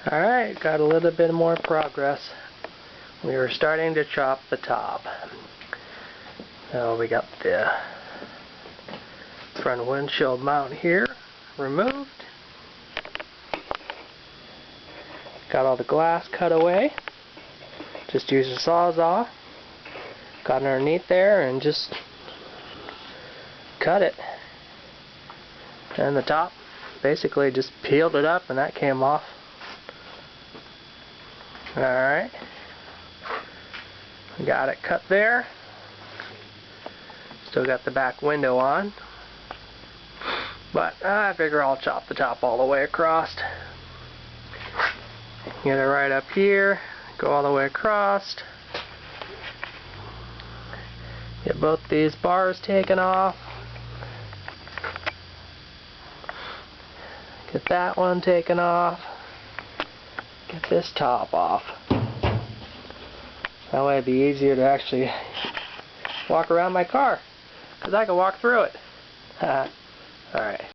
Alright, got a little bit more progress. We were starting to chop the top. So we got the front windshield mount here removed. Got all the glass cut away. Just used a Sawzall. Got underneath there and just cut it. And the top basically just peeled it up and that came off. Alright. Got it cut there. Still got the back window on. But I figure I'll chop the top all the way across. Get it right up here. Go all the way across. Get both these bars taken off. Get that one taken off. Get this top off. That way it'd be easier to actually walk around my car, because I can walk through it. Alright.